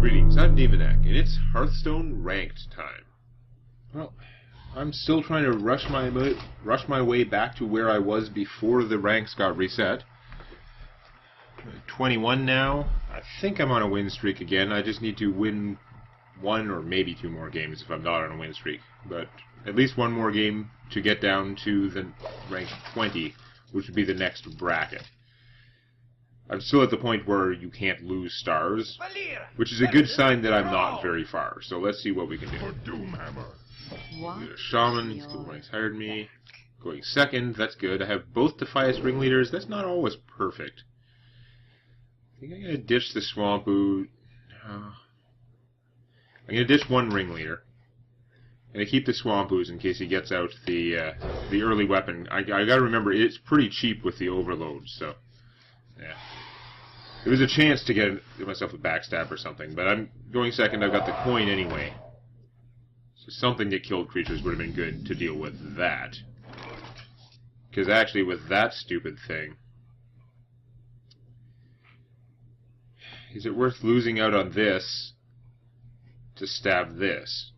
Greetings, I'm Demonac, and it's Hearthstone ranked time. Well, I'm still trying to rush my way back to where I was before the ranks got reset. 21 now. I think I'm on a win streak again. I just need to win one or maybe two more games if I'm not on a win streak. But at least one more game to get down to the rank 20, which would be the next bracket. I'm still at the point where you can't lose stars, which is a good sign that I'm not very far. So let's see what we can do. A shaman, he's 2 ranks higher than me. Going second, that's good. I have both Defias ringleaders. That's not always perfect. I think I'm going to ditch the Swampu. I'm going to ditch one ringleader. I'm going to keep the Swampus in case he gets out the early weapon. I got to remember, it's pretty cheap with the overload, so yeah. There was a chance to get myself a backstab or something, but I'm going second. I've got the coin anyway. So something that killed creatures would have been good to deal with that. Because actually with that stupid thing, is it worth losing out on this to stab this?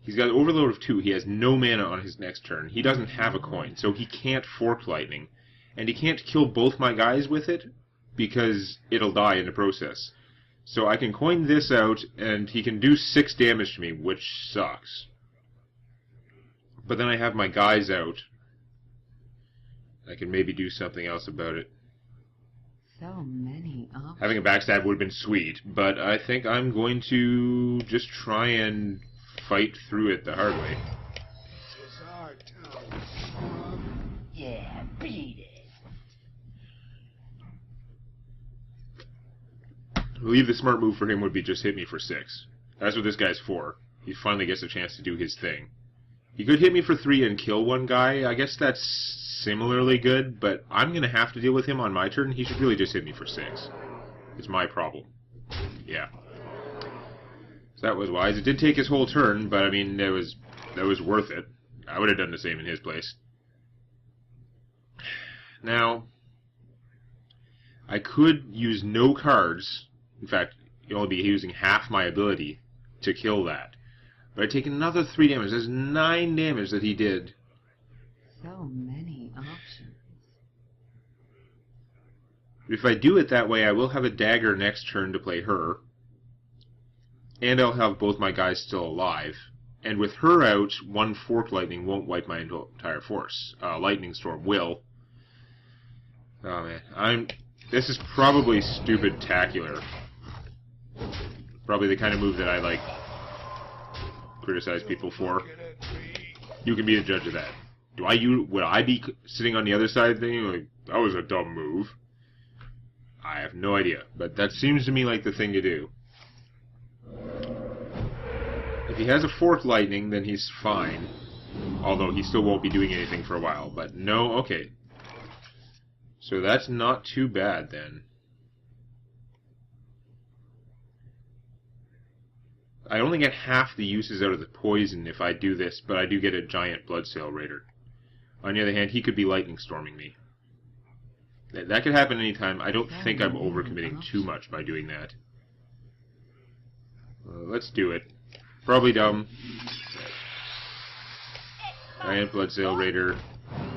He's got an overload of 2. He has no mana on his next turn. He doesn't have a coin, so he can't fork lightning. And he can't kill both my guys with it, because it'll die in the process. So I can coin this out, and he can do 6 damage to me, which sucks. But then I have my guys out. I can maybe do something else about it. So many options. Having a backstab would have been sweet, but I think I'm going to just try and fight through it the hard way. Yeah, beat it. I believe the smart move for him would be just hit me for 6. That's what this guy's for. He finally gets a chance to do his thing. He could hit me for 3 and kill one guy. I guess that's similarly good, but I'm going to have to deal with him on my turn. He should really just hit me for 6. It's my problem. Yeah. So that was wise. It did take his whole turn, but I mean, that was worth it. I would have done the same in his place. Now, I could use no cards. In fact, you'll only be using half my ability to kill that. But I take another 3 damage. There's 9 damage that he did. So many options. If I do it that way, I will have a dagger next turn to play her. And I'll have both my guys still alive. And with her out, 1 fork lightning won't wipe my entire force. Lightning storm will. Oh man, this is probably stupid-tacular. Probably the kind of move that I like criticize people for. You can be the judge of that. Would I be sitting on the other side thinking like that was a dumb move? I have no idea, but that seems to me like the thing to do. If he has a fork lightning, then he's fine. Although he still won't be doing anything for a while. But no, okay. So that's not too bad then. I only get half the uses out of the poison if I do this, but I do get a giant Bloodsail Raider. On the other hand, he could be lightning storming me. That could happen anytime. I don't think I'm overcommitting too much by doing that. Let's do it. Probably dumb. Giant Bloodsail Raider.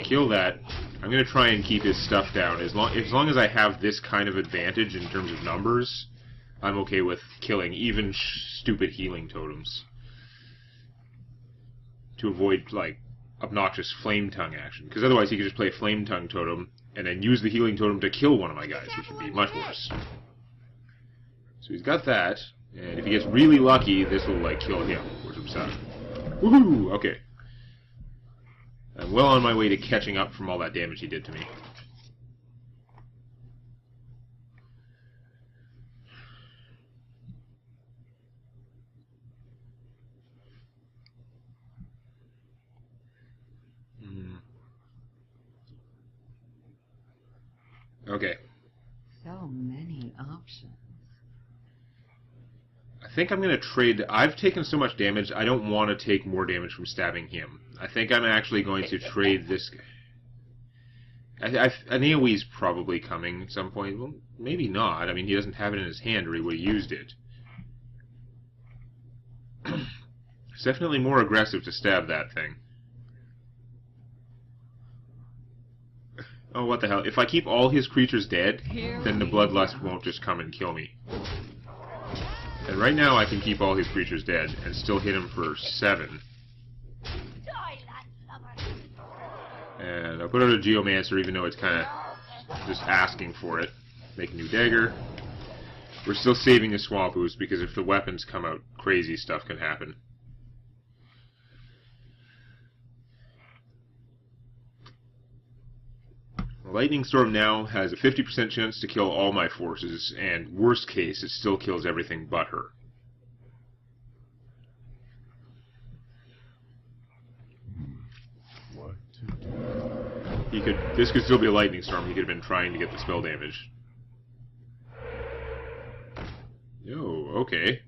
Kill that. I'm going to try and keep his stuff down. As long as I have this kind of advantage in terms of numbers, I'm okay with killing even stupid healing totems. To avoid, like, obnoxious Flame Tongue action. Because otherwise he could just play a Flame Tongue totem and then use the healing totem to kill one of my guys, which would be much worse. So he's got that. And if he gets really lucky, this will, like, kill him, which I'm sad. Woohoo! Okay. I'm well on my way to catching up from all that damage he did to me. Okay. So many options. I think I'm going to trade. I've taken so much damage, I don't want to take more damage from stabbing him. I think I'm actually going to trade this guy. An AoE's probably coming at some point. Well, maybe not. I mean, he doesn't have it in his hand, or he would have used it. It's definitely more aggressive to stab that thing. Oh, what the hell. If I keep all his creatures dead, then the Bloodlust won't just come and kill me. And right now I can keep all his creatures dead and still hit him for 7. And I'll put out a Geomancer even though it's kind of just asking for it. Make a new dagger. We're still saving the Swamp Ooze because if the weapons come out, crazy stuff can happen. Lightning Storm now has a 50% chance to kill all my forces, and worst case, it still kills everything but her. What to do? This could still be a Lightning Storm. He could have been trying to get the spell damage. Oh, okay.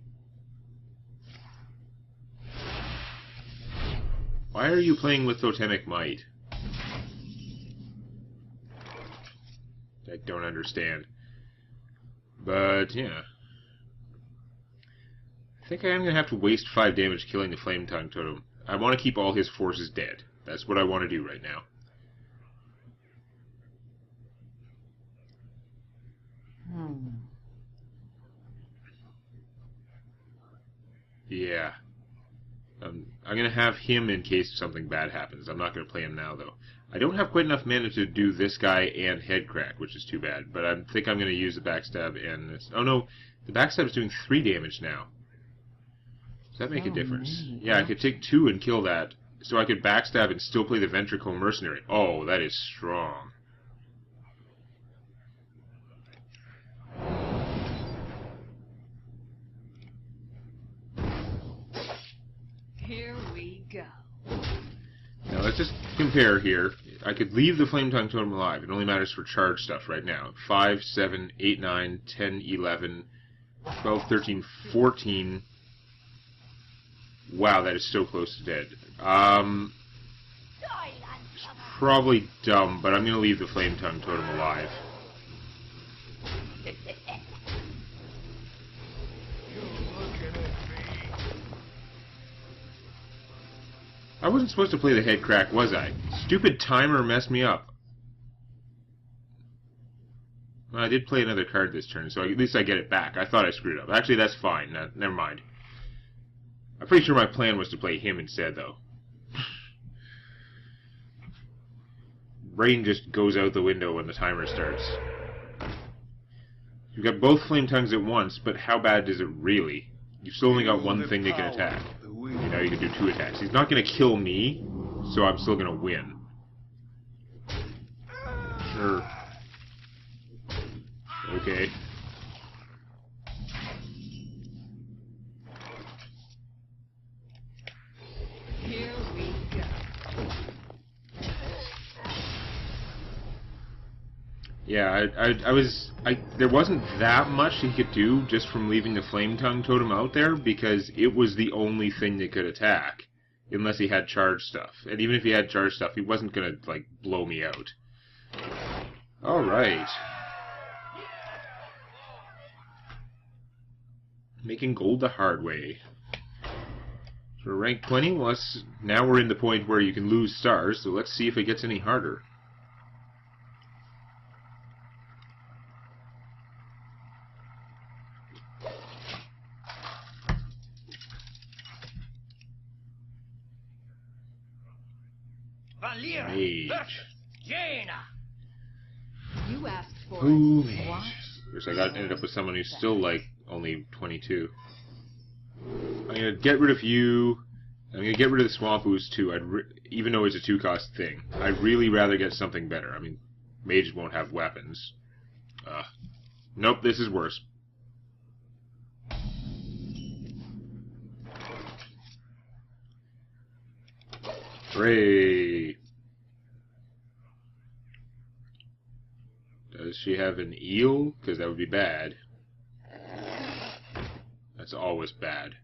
Why are you playing with Totemic Might? I don't understand. But, yeah. I think I am going to have to waste 5 damage killing the Flame Tongue Totem. I want to keep all his forces dead. That's what I want to do right now. Yeah. I'm going to have him in case something bad happens. I'm not going to play him now, though. I don't have quite enough mana to do this guy and Headcrack, which is too bad. But I think I'm going to use the Backstab and this. Oh no, the Backstab is doing 3 damage now. Does that make a difference? Yeah, I could take 2 and kill that. So I could Backstab and still play the Ventricle Mercenary. Oh, that is strong. Here we go. Now let's just compare here. I could leave the Flame Tongue Totem alive. It only matters for charge stuff right now. 5, 7, 8, 9, 10, 11, 12, 13, 14. Wow, that is so close to dead. It's probably dumb, but I'm going to leave the Flame Tongue Totem alive. I wasn't supposed to play the Headcrack, was I? Stupid timer messed me up. Well, I did play another card this turn, so at least I get it back. I thought I screwed up. Actually, that's fine. Never mind. I'm pretty sure my plan was to play him instead, though. Brain just goes out the window when the timer starts. You've got both Flame Tongues at once, but how bad is it really? You've still only got one thing they can attack. You know, you can do 2 attacks. He's not going to kill me, so I'm still going to win. Sure. Okay. Here we go. Yeah, there wasn't that much he could do just from leaving the Flame Tongue Totem out there, because it was the only thing that could attack, unless he had charge stuff. And even if he had charge stuff, he wasn't gonna, like, blow me out. Alright. Making gold the hard way. So rank 20, well, now we're in the point where you can lose stars, so let's see if it gets any harder. Mage. You asked for Ooh, it. mage. What? Of course, I ended up with someone who's still, like, only 22. I'm going to get rid of you. I'm going to get rid of the Swamp Ooze, too. Even though it's a 2-cost thing. I'd really rather get something better. I mean, mages won't have weapons. Nope, this is worse. Hooray! Does she have an eel? Because that would be bad. That's always bad.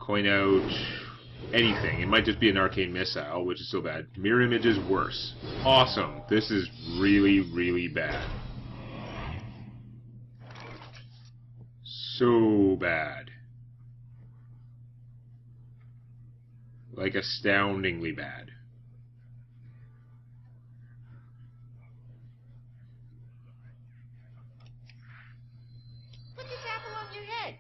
Coin out. anything. It might just be an arcane missile, which is still bad. Mirror image is worse. Awesome. This is really, really bad. So bad. Like, astoundingly bad. Put this apple on your head.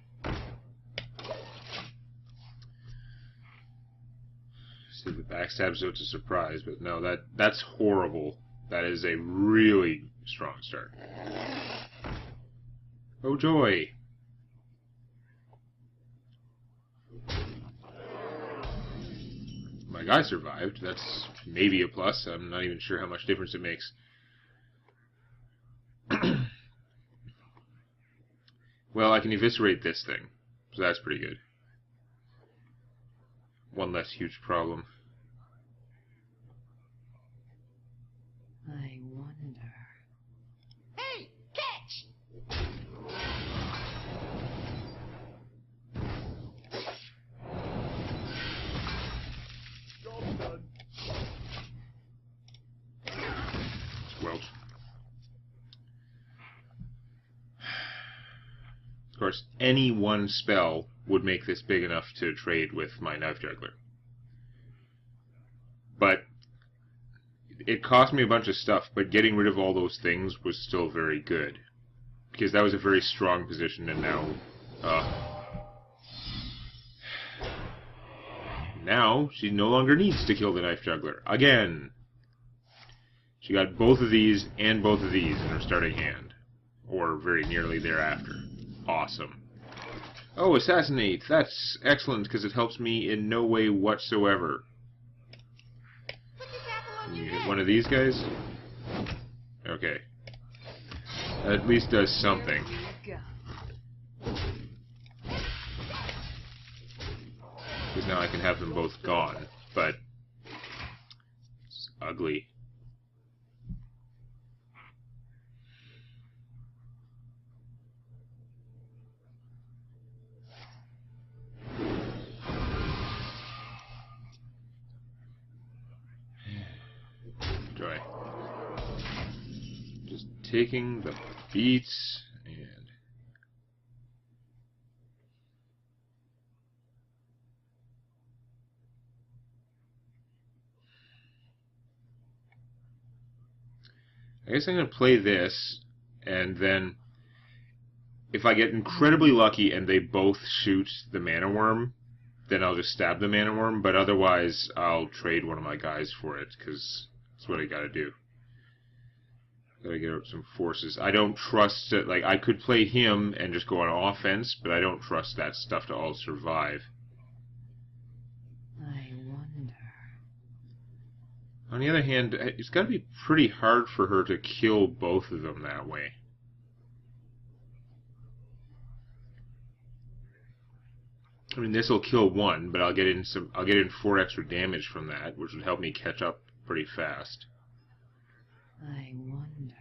See, the backstab, so it's a surprise, but no, that's horrible. That is a really strong start. Oh joy! My guy survived. That's maybe a plus. I'm not even sure how much difference it makes. Well, I can eviscerate this thing, so that's pretty good. One less huge problem. I wonder. Hey, catch! Squelch. Of course, any one spell would make this big enough to trade with my Knife Juggler. But it cost me a bunch of stuff, but getting rid of all those things was still very good. Because that was a very strong position, and now she no longer needs to kill the Knife Juggler. Again! She got both of these and both of these in her starting hand. Or very nearly thereafter. Awesome. Oh, Assassinate! That's excellent, because it helps me in no way whatsoever. Put this apple on Can your you hit head. one of these guys? Okay. That at least does something. Here we go. Because now I can have them both gone. But it's ugly. Joy. Just taking the beats and I guess I'm going to play this, and then if I get incredibly lucky and they both shoot the Mana Worm, then I'll just stab the Mana Worm, but otherwise I'll trade one of my guys for it, because that's what I gotta do. Gotta get out some forces. I don't trust it. Like, I could play him and just go on offense, but I don't trust that stuff to all survive. I wonder. On the other hand, it's gotta be pretty hard for her to kill both of them that way. I mean, this will kill one, but I'll get in 4 extra damage from that, which would help me catch up pretty fast. I wonder.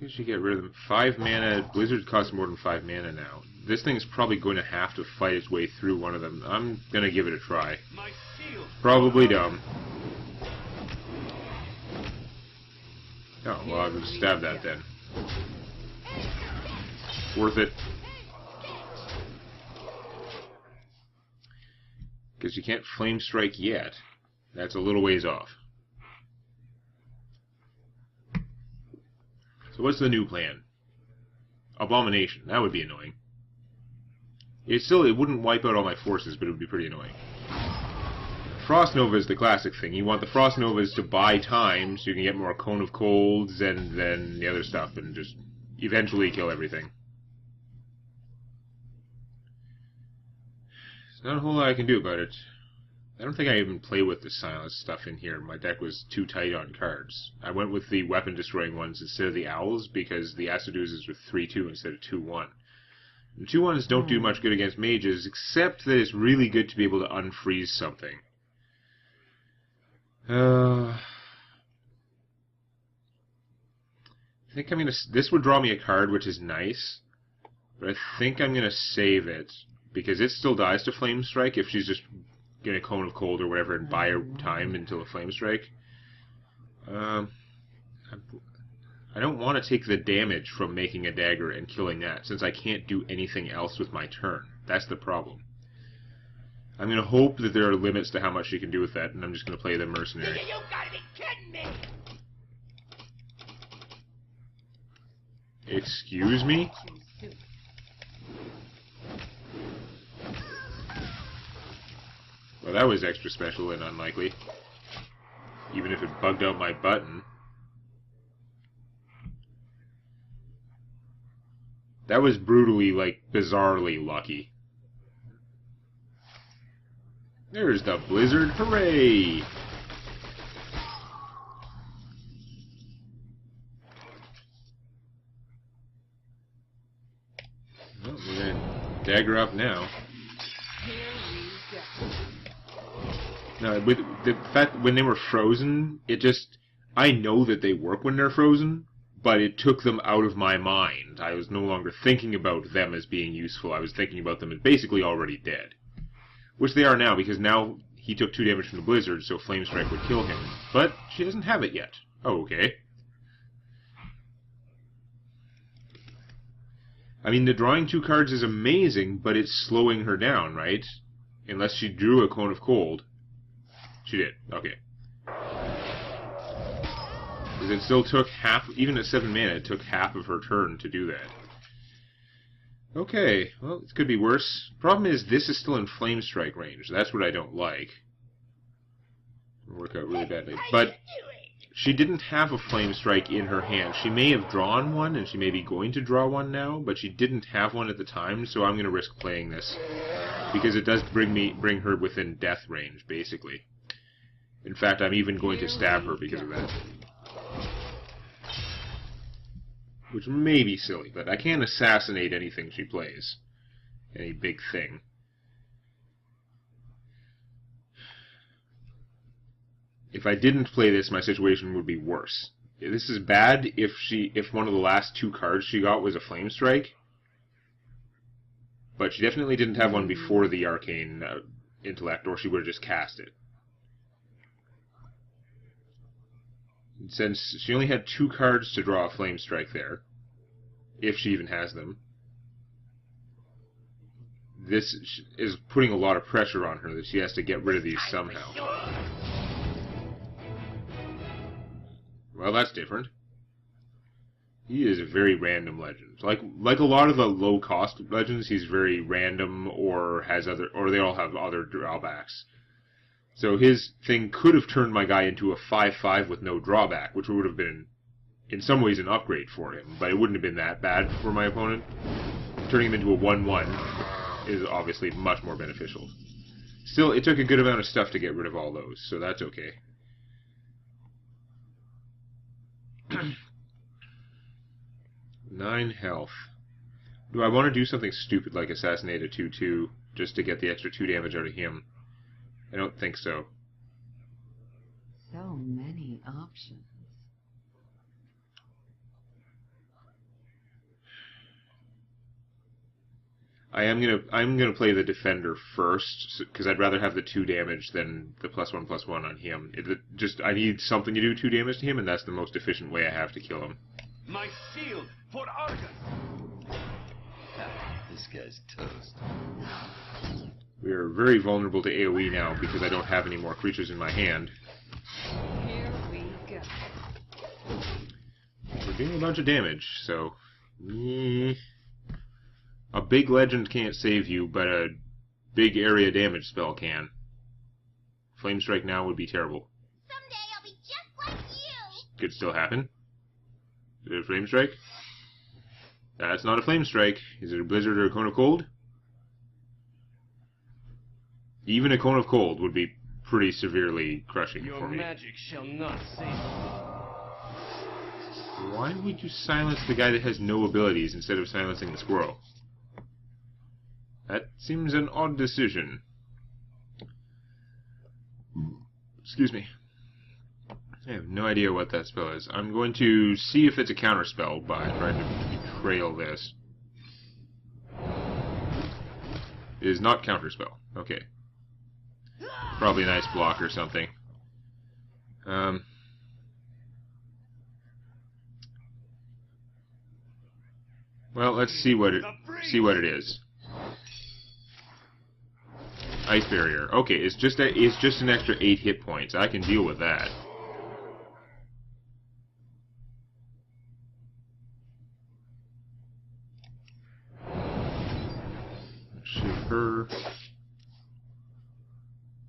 I should get rid of them. 5 mana. Blizzard costs more than 5 mana now. This thing is probably going to have to fight its way through one of them. I'm going to give it a try. Probably dumb. Oh, well, I'll just stab that then. Worth it. Because you can't Flame Strike yet. That's a little ways off. So what's the new plan? Abomination. That would be annoying. It wouldn't wipe out all my forces, but it would be pretty annoying. Frost Nova is the classic thing. You want the Frost Novas to buy time so you can get more Cone of Colds and then the other stuff and just eventually kill everything. There's not a whole lot I can do about it. I don't think I even play with the silence stuff in here. My deck was too tight on cards. I went with the weapon destroying ones instead of the owls because the Aciduzes were 3-2 instead of 2-1. The 2-1s don't do much good against mages, except that it's really good to be able to unfreeze something. I think I'm gonna. This would draw me a card, which is nice, but I think I'm gonna save it because it still dies to Flame Strike if she's just get a Cone of Cold or whatever and buy time until a Flame Strike. I don't want to take the damage from making a dagger and killing that, since I can't do anything else with my turn. That's the problem. I'm going to hope that there are limits to how much she can do with that, and I'm just going to play the Mercenary. You gotta be kidding me! Excuse me? Well, that was extra special and unlikely. Even if it bugged out my button. That was brutally, like, bizarrely lucky. There's the blizzard, hooray! Well, we're gonna dagger up now. No, with the fact that when they were frozen, it just... I know that they work when they're frozen, but it took them out of my mind. I was no longer thinking about them as being useful. I was thinking about them as basically already dead. Which they are now, because now he took 2 damage from the blizzard, so Flame Strike would kill him. But she doesn't have it yet. Oh, okay. I mean, the drawing 2 cards is amazing, but it's slowing her down, right? Unless she drew a Cone of Cold. She did. Okay. Because it still took half, even at 7 mana, it took half of her turn to do that. Okay, well, it could be worse. Problem is, this is still in Flame Strike range. That's what I don't like. It'll work out really badly. But she didn't have a Flame Strike in her hand. She may have drawn one, and she may be going to draw one now, but she didn't have one at the time, so I'm going to risk playing this. Because it does bring her within death range, basically. In fact, I'm even going to stab her because of that. Which may be silly, but I can't assassinate anything she plays. Any big thing. If I didn't play this, my situation would be worse. This is bad if one of the last 2 cards she got was a Flame Strike. But she definitely didn't have one before the Arcane Intellect, or she would have just cast it. Since she only had 2 cards to draw a Flame Strike there, if she even has them, this is putting a lot of pressure on her that she has to get rid of these somehow. Well, that's different. He is a very random legend. Like a lot of the low-cost legends, he's very random or they all have other drawbacks. So his thing could have turned my guy into a 5/5 with no drawback, which would have been, in some ways, an upgrade for him, but it wouldn't have been that bad for my opponent. Turning him into a 1/1 is obviously much more beneficial. Still, it took a good amount of stuff to get rid of all those, so that's okay. 9 health. Do I want to do something stupid like assassinate a 2/2 just to get the extra 2 damage out of him? I don't think so. So many options. I'm gonna play the defender first because I'd rather have the 2 damage than the +1/+1 on him. I need something to do 2 damage to him, and that's the most efficient way I have to kill him. My shield for Argus. This guy's toast. We are very vulnerable to AoE now because I don't have any more creatures in my hand. Here we go. We're doing a bunch of damage, so... A big legend can't save you, but a big area damage spell can. Flame Strike now would be terrible. Someday I'll be just like you! Could still happen. Is it a Flame Strike? That's not a Flame Strike. Is it a Blizzard or a Cone of Cold? Even a Cone of Cold would be pretty severely crushing for me. Your magic shall not save me. Why would you silence the guy that has no abilities instead of silencing the squirrel? That seems an odd decision. Excuse me. I have no idea what that spell is. I'm going to see if it's a counterspell by trying to betrayal this. It is not counterspell. Okay. Probably a nice block or something. Well, let's see what it is. Ice barrier. Okay, it's just an extra 8 hit points. I can deal with that. Shoot her.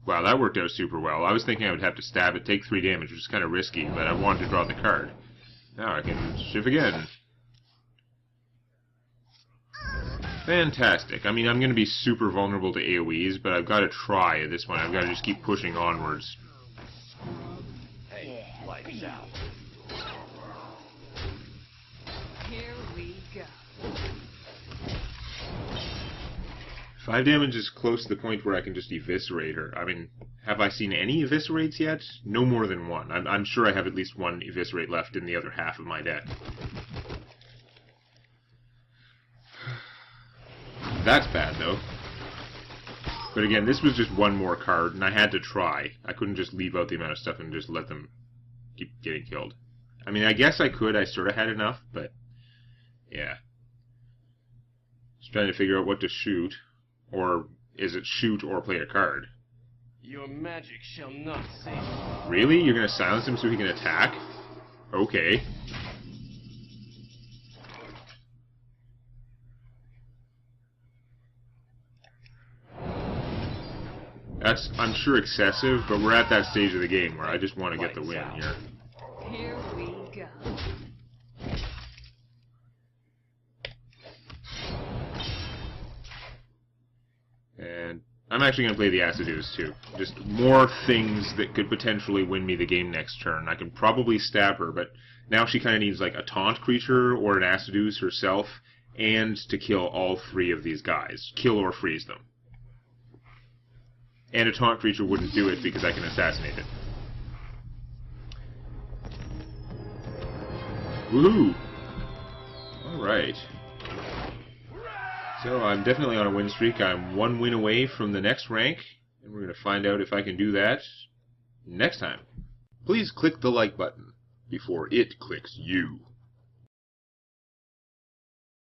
Wow, that worked out super well. I was thinking I would have to stab it, take 3 damage, which is kind of risky, but I wanted to draw the card. Now I can shift again. Fantastic. I mean, I'm going to be super vulnerable to AoEs, but I've got to try at this point. I've got to just keep pushing onwards. Hey, lights out. Here we go. 5 damage is close to the point where I can just eviscerate her. I mean, have I seen any eviscerates yet? No more than one. I'm sure I have at least one eviscerate left in the other half of my deck. That's bad, though. But again, this was just one more card, and I had to try. I couldn't just leave out the amount of stuff and just let them keep getting killed. I mean, I guess I could. I sort of had enough, but yeah. Just trying to figure out what to shoot. Or is it shoot or play a card? Your magic shall not save me. Really? You're going to silence him so he can attack? Okay. That's, I'm sure, excessive, but we're at that stage of the game where I just want to get the win here. Here we go. And I'm actually going to play the Aciduous too. Just more things that could potentially win me the game next turn. I can probably stab her, but now she kind of needs like a taunt creature or an Aciduous herself, and to kill all 3 of these guys. Kill or freeze them. And a taunt creature wouldn't do it because I can assassinate it. Woohoo! Alright. So I'm definitely on a win streak. I'm 1 win away from the next rank, and we're going to find out if I can do that next time. Please click the like button before it clicks you.